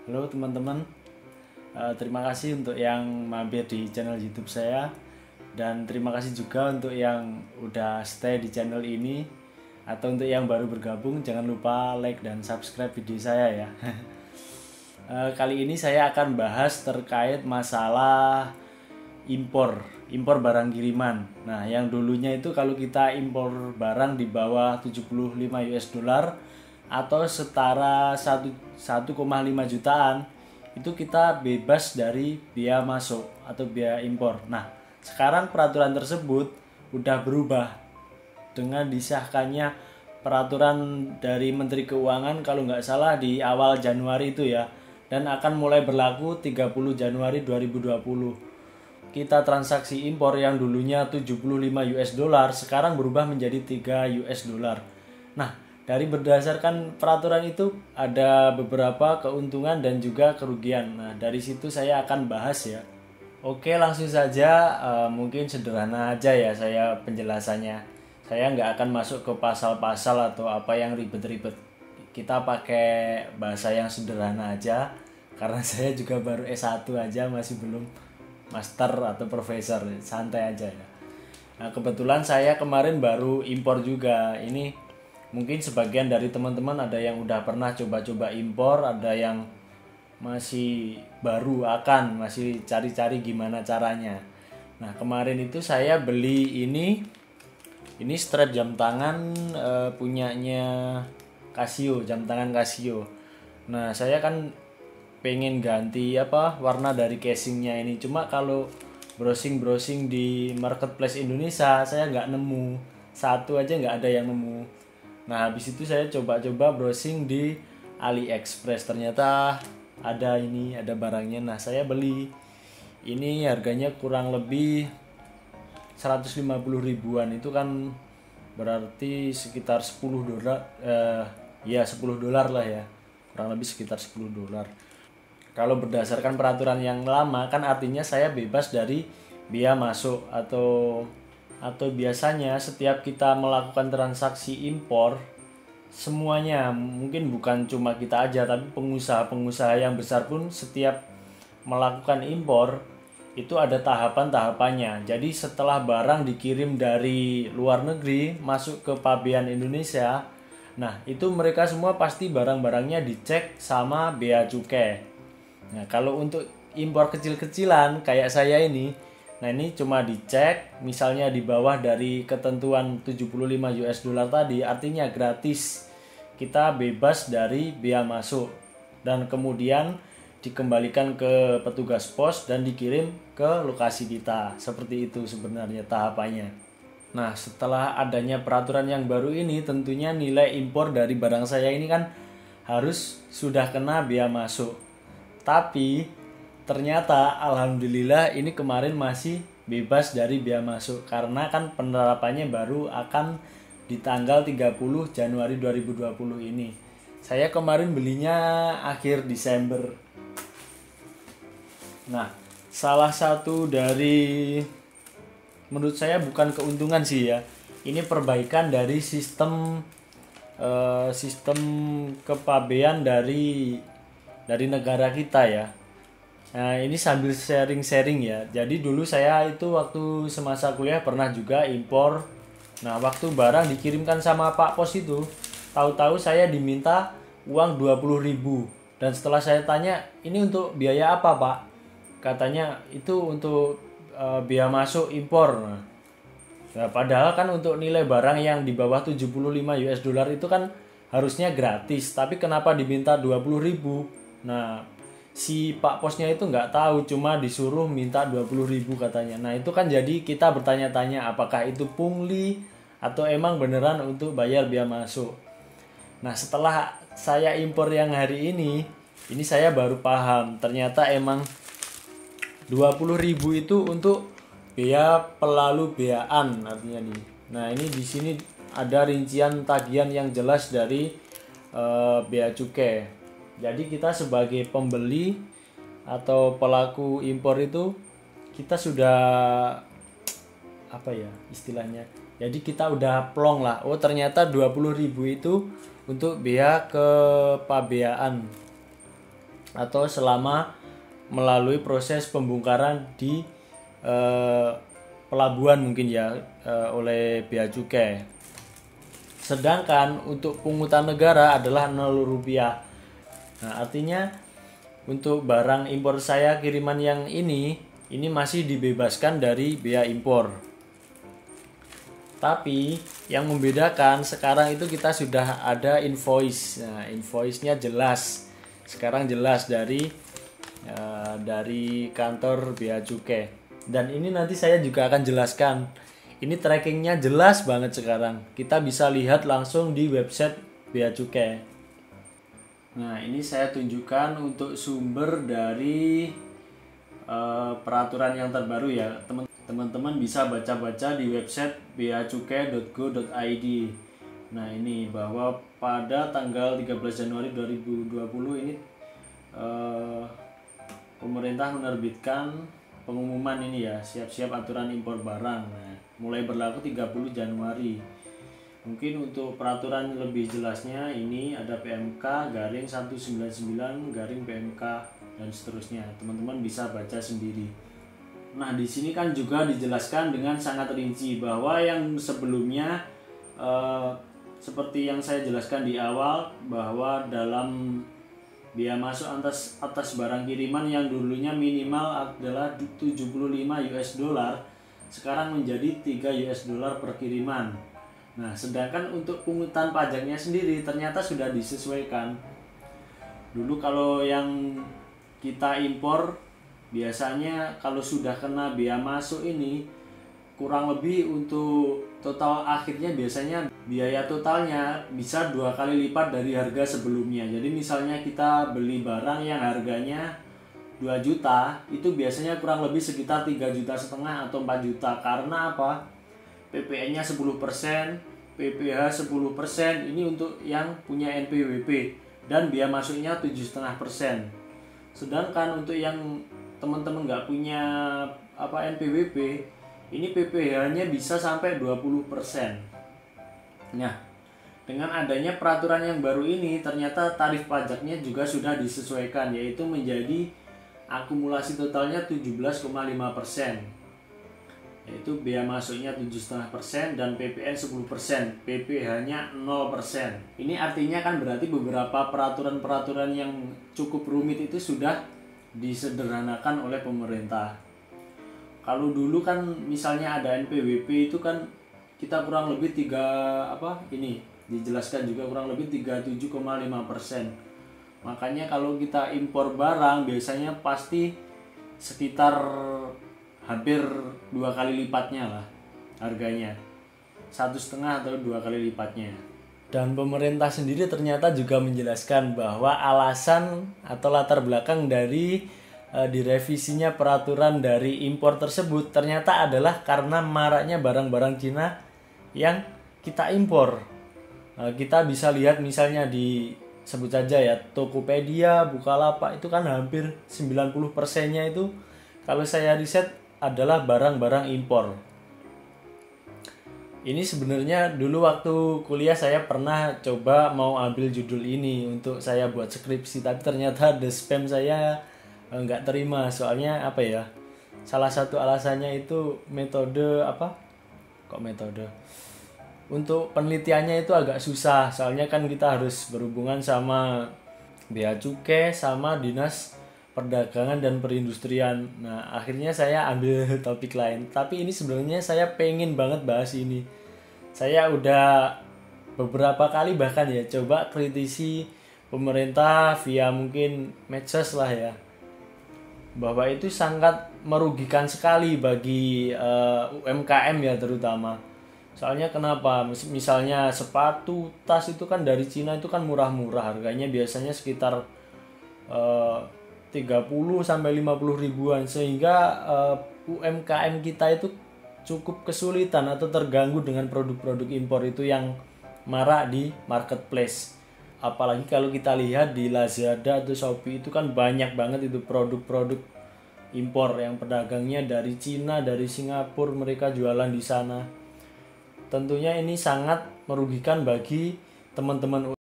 Halo teman-teman. Terima kasih untuk yang mampir di channel YouTube saya, dan terima kasih juga untuk yang udah stay di channel ini, atau untuk yang baru bergabung jangan lupa like dan subscribe video saya ya. Kali ini saya akan bahas terkait masalah impor barang kiriman. Nah, yang dulunya itu kalau kita impor barang di bawah 75 US dollar atau setara 1,5 jutaan, itu kita bebas dari biaya masuk atau biaya impor. Nah, sekarang peraturan tersebut udah berubah dengan disahkannya peraturan dari Menteri Keuangan kalau nggak salah di awal Januari itu ya, dan akan mulai berlaku 30 Januari 2020. Kita transaksi impor yang dulunya 75 US dollar sekarang berubah menjadi 3 US dollar. Nah, dari berdasarkan peraturan itu ada beberapa keuntungan dan juga kerugian. Nah, dari situ saya akan bahas ya. Oke, langsung saja. Mungkin sederhana aja ya saya penjelasannya. Saya nggak akan masuk ke pasal-pasal atau apa yang ribet-ribet. Kita pakai bahasa yang sederhana aja, karena saya juga baru S1 aja, masih belum master atau profesor. Santai aja ya. Nah, kebetulan saya kemarin baru impor juga. Ini mungkin sebagian dari teman-teman ada yang udah pernah coba-coba impor, ada yang masih baru masih cari-cari gimana caranya. Nah, kemarin itu saya beli ini strap jam tangan punyanya Casio, jam tangan Casio. Nah, saya kan pengen ganti warna dari casingnya ini. Cuma kalau browsing di marketplace Indonesia saya nggak nemu, satu aja nggak ada yang nemu. Nah, habis itu saya coba-coba browsing di AliExpress, ternyata ada barangnya. Nah, saya beli. Ini harganya kurang lebih 150 ribuan. Itu kan berarti sekitar 10 dolar, ya 10 dolar lah ya, kurang lebih sekitar 10 dolar. Kalau berdasarkan peraturan yang lama kan artinya saya bebas dari biaya masuk, atau biasanya setiap kita melakukan transaksi impor, semuanya, mungkin bukan cuma kita aja tapi pengusaha-pengusaha yang besar pun setiap melakukan impor itu ada tahapan-tahapannya. Jadi setelah barang dikirim dari luar negeri masuk ke pabean Indonesia, nah itu mereka semua pasti barang-barangnya dicek sama bea cukai. Nah, kalau untuk impor kecil-kecilan kayak saya ini, nah ini cuma dicek misalnya di bawah dari ketentuan 75 US dollar tadi, artinya gratis. Kita bebas dari bea masuk dan kemudian dikembalikan ke petugas pos dan dikirim ke lokasi kita. Seperti itu sebenarnya tahapannya. Nah, setelah adanya peraturan yang baru ini, tentunya nilai impor dari barang saya ini kan harus sudah kena bea masuk. Tapi ternyata alhamdulillah ini kemarin masih bebas dari bea masuk, karena kan penerapannya baru akan di tanggal 30 Januari 2020 ini. Saya kemarin belinya akhir Desember. Nah, salah satu dari, menurut saya bukan keuntungan sih ya, ini perbaikan dari sistem kepabean dari negara kita ya. Nah, ini sambil sharing-sharing ya. Jadi dulu saya itu waktu semasa kuliah pernah juga impor. Nah, waktu barang dikirimkan sama Pak Pos itu, tahu-tahu saya diminta uang 20.000. Dan setelah saya tanya, "Ini untuk biaya apa, Pak?" Katanya itu untuk biaya masuk impor. Nah, padahal kan untuk nilai barang yang di bawah 75 US dollar itu kan harusnya gratis, tapi kenapa diminta 20.000? Nah, si Pak Posnya itu nggak tahu, cuma disuruh minta 20.000 katanya. Nah, itu kan jadi kita bertanya-tanya apakah itu pungli atau emang beneran untuk bayar biaya masuk. Nah, setelah saya impor yang hari ini saya baru paham ternyata emang 20.000 itu untuk bea pelalu beaan artinya nih. Nah, ini di sini ada rincian tagihan yang jelas dari bea cukai. Jadi kita sebagai pembeli atau pelaku impor itu kita sudah apa ya istilahnya. Jadi kita udah plong lah. Oh, ternyata 20.000 itu untuk bea kepabeaan. atau selama melalui proses pembongkaran di pelabuhan mungkin ya oleh bea cukai. Sedangkan untuk pungutan negara adalah Rp0. Nah, artinya untuk barang impor saya kiriman yang ini masih dibebaskan dari bea impor. Tapi yang membedakan sekarang itu kita sudah ada invoice. Nah, invoice-nya jelas. Sekarang jelas dari kantor bea cukai. Dan ini nanti saya juga akan jelaskan. Ini trackingnya jelas banget sekarang. Kita bisa lihat langsung di website bea cukai. Nah, ini saya tunjukkan untuk sumber dari peraturan yang terbaru ya. Teman-teman bisa baca-baca di website beacukai.go.id. Nah, ini bahwa pada tanggal 13 Januari 2020 ini pemerintah menerbitkan pengumuman ini ya, siap-siap aturan impor barang. Nah, mulai berlaku 30 Januari. Mungkin untuk peraturan lebih jelasnya ini ada PMK garing 199 garing PMK dan seterusnya. Teman-teman bisa baca sendiri. Nah, di sini kan juga dijelaskan dengan sangat rinci bahwa yang sebelumnya seperti yang saya jelaskan di awal, bahwa dalam bea masuk atas barang kiriman yang dulunya minimal adalah 75 US dollar, sekarang menjadi 3 US dollar per kiriman. Nah, sedangkan untuk pungutan pajaknya sendiri ternyata sudah disesuaikan. Dulu kalau yang kita impor biasanya kalau sudah kena bea masuk ini kurang lebih untuk total akhirnya biasanya biaya totalnya bisa 2 kali lipat dari harga sebelumnya. Jadi misalnya kita beli barang yang harganya 2 juta, itu biasanya kurang lebih sekitar 3,5 juta atau 4 juta. Karena apa? PPN-nya 10%, PPh 10%, ini untuk yang punya NPWP, dan biaya masuknya 7,5%. Sedangkan untuk yang teman-teman nggak punya NPWP, ini PPh-nya bisa sampai 20%. Nah, dengan adanya peraturan yang baru ini, ternyata tarif pajaknya juga sudah disesuaikan, yaitu menjadi akumulasi totalnya 17,5%, yaitu bea masuknya 7,5% dan PPN 10%, PPh-nya 0%. Ini artinya kan berarti beberapa peraturan-peraturan yang cukup rumit itu sudah disederhanakan oleh pemerintah. Kalau dulu kan misalnya ada NPWP itu kan kita kurang lebih dijelaskan juga kurang lebih 37,5%. Makanya kalau kita impor barang biasanya pasti sekitar hampir 2 kali lipatnya lah harganya, 1,5 atau 2 kali lipatnya. Dan pemerintah sendiri ternyata juga menjelaskan bahwa alasan atau latar belakang dari direvisinya peraturan dari impor tersebut ternyata adalah karena maraknya barang-barang Cina yang kita impor. Kita bisa lihat misalnya di sebut saja ya Tokopedia, Bukalapak, itu kan hampir 90%-nya itu kalau saya riset adalah barang-barang impor. Ini sebenarnya dulu waktu kuliah saya pernah coba mau ambil judul ini untuk saya buat skripsi, tapi ternyata the spam saya nggak terima. Soalnya salah satu alasannya itu metode untuk penelitiannya itu agak susah. Soalnya kan kita harus berhubungan sama bea cukai sama dinas perdagangan dan perindustrian. Nah, akhirnya saya ambil topik lain. Tapi ini sebenarnya saya pengen banget bahas ini. Saya udah beberapa kali bahkan ya coba kritisi pemerintah via mungkin medsos lah ya, bahwa itu sangat merugikan sekali bagi UMKM ya terutama. Soalnya kenapa? Misalnya sepatu, tas itu kan dari Cina itu kan murah-murah, harganya biasanya sekitar 30 sampai 50 ribuan, sehingga UMKM kita itu cukup kesulitan atau terganggu dengan produk-produk impor itu yang marak di marketplace. Apalagi kalau kita lihat di Lazada atau Shopee itu kan banyak banget itu produk-produk impor yang pedagangnya dari Cina, dari Singapura, mereka jualan di sana. Tentunya ini sangat merugikan bagi teman-teman